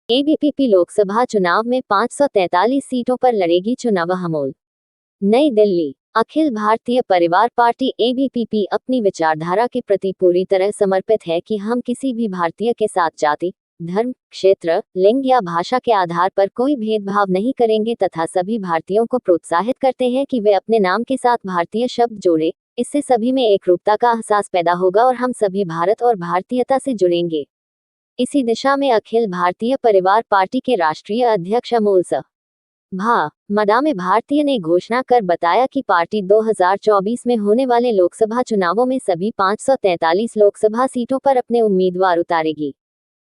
ABVP Lok Sabha चुनाव में 543 सीटों पर लड़ेगी चुनाव अमोल। नई दिल्ली। अखिल भारतीय परिवार पार्टी एबीवीपी अपनी विचारधारा के प्रति पूरी तरह समर्पित है कि हम किसी भी भारतीय के साथ जाति, धर्म, क्षेत्र, लिंग या भाषा के आधार पर कोई भेदभाव नहीं करेंगे तथा सभी भारतीयों को प्रोत्साहित करते हैं कि वे अपने नाम के साथ भारतीय शब्द जोड़ें। इससे सभी में एकरूपता का एहसास पैदा होगा और हम सभी भारत और भारतीयता से जुड़ेंगे। इसी दिशा में अखिल भारतीय परिवार पार्टी के राष्ट्रीय अध्यक्ष अमोल भा मदामे भारतीय ने घोषणा कर बताया कि पार्टी 2024 में होने वाले लोकसभा चुनावों में सभी 543 लोकसभा सीटों पर अपने उम्मीदवार उतारेगी।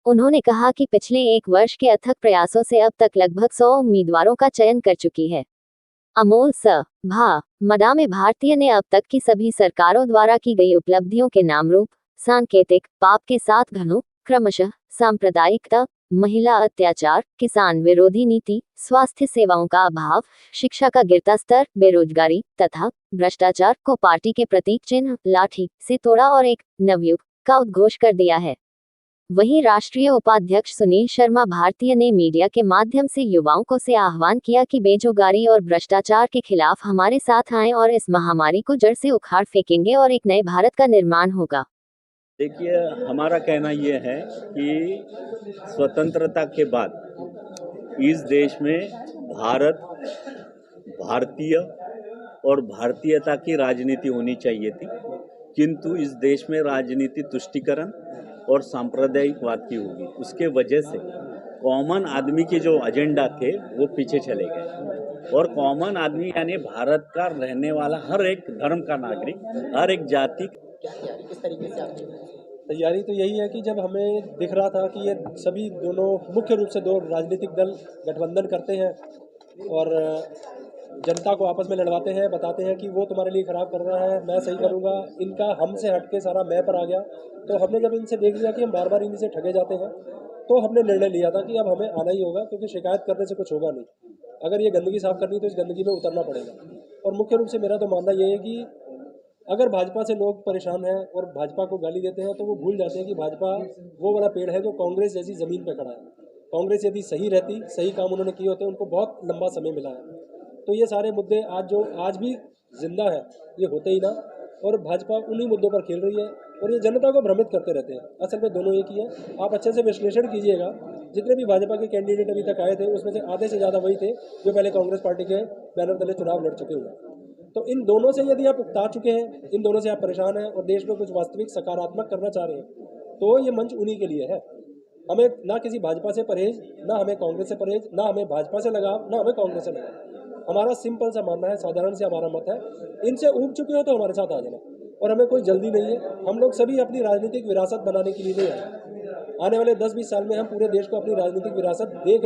उन्होंने कहा कि पिछले एक वर्ष के अथक प्रयासों से अब तक लगभग 100 उम्मीदवारों का चयन कर चुकी है। अमोल भा मदामे भारतीय ने अब तक की सभी सरकारों द्वारा की गई उपलब्धियों के नाम रूप, सांकेतिक, पाप के साथ घनों, क्रमशः सांप्रदायिकता, महिला अत्याचार, किसान विरोधी नीति, स्वास्थ्य सेवाओं का अभाव, शिक्षा का गिरता स्तर, बेरोजगारी तथा भ्रष्टाचार को पार्टी के प्रतीक चिन्ह लाठी से तोड़ा और एक नवयुग का उद्घोष कर दिया है। वहीं राष्ट्रीय उपाध्यक्ष सुनील शर्मा भारतीय ने मीडिया के माध्यम से युवाओं को से आह्वान किया कि बेरोजगारी और भ्रष्टाचार के खिलाफ हमारे साथ आएं और इस महामारी को जड़ से उखाड़ फेंकेंगे और एक नए भारत का निर्माण होगा। देखिए, हमारा कहना यह है कि स्वतंत्रता के बाद इस देश में भारत, भारतीय और भारतीयता की राजनीति होनी चाहिए थी, किंतु इस देश में राजनीति तुष्टीकरण और सांप्रदायिकवाद की होगी। उसके वजह से कॉमन आदमी के जो एजेंडा थे वो पीछे चले गए और कॉमन आदमी यानी भारत का रहने वाला हर एक धर्म का नागरिक, हर एक जाति किस तरीके से आपकी तैयारी तो यही है कि जब हमें दिख रहा था कि ये सभी दोनों मुख्य रूप से दो राजनीतिक दल गठबंधन करते हैं और जनता को आपस में लड़वाते हैं, बताते हैं कि वो तुम्हारे लिए खराब कर रहा है, मैं सही करूँगा, इनका हमसे हट के सारा मैं पर आ गया। तो हमने जब इनसे देख लिया कि हम बार बार इनसे ठगे जाते हैं तो हमने निर्णय लिया था कि अब हमें आना ही होगा, क्योंकि शिकायत करने से कुछ होगा नहीं। अगर ये गंदगी साफ करनी तो इस गंदगी में उतरना पड़ेगा। और मुख्य रूप से मेरा तो मानना ये है कि अगर भाजपा से लोग परेशान हैं और भाजपा को गाली देते हैं तो वो भूल जाते हैं कि भाजपा वो वाला पेड़ है जो कांग्रेस जैसी ज़मीन पे खड़ा है। कांग्रेस यदि सही रहती, सही काम उन्होंने किए होते, उनको बहुत लंबा समय मिला है। तो ये सारे मुद्दे आज भी जिंदा है, ये होते ही ना। और भाजपा उन्हीं मुद्दों पर खेल रही है और ये जनता को भ्रमित करते रहते हैं। असल में दोनों एक ही है। आप अच्छे से विश्लेषण कीजिएगा, जितने भी भाजपा के कैंडिडेट अभी तक आए थे उसमें से आधे से ज़्यादा वही थे जो पहले कांग्रेस पार्टी के बैनर तले चुनाव लड़ चुके हुए। तो इन दोनों से यदि आप उकता चुके हैं, इन दोनों से आप परेशान हैं और देश में कुछ वास्तविक सकारात्मक करना चाह रहे हैं, तो ये मंच उन्हीं के लिए है। हमें ना किसी भाजपा से परहेज, ना हमें कांग्रेस से परहेज, ना हमें भाजपा से लगाव, ना हमें कांग्रेस से लगाव। हमारा सिंपल सा मानना है, साधारण से हमारा मत है, इनसे ऊब चुके हो तो हमारे साथ आ जाना और हमें कोई जल्दी नहीं है। हम लोग सभी अपनी राजनीतिक विरासत बनाने के लिए नहीं आए। आने वाले 10-20 साल में हम पूरे देश को अपनी राजनीतिक विरासत दे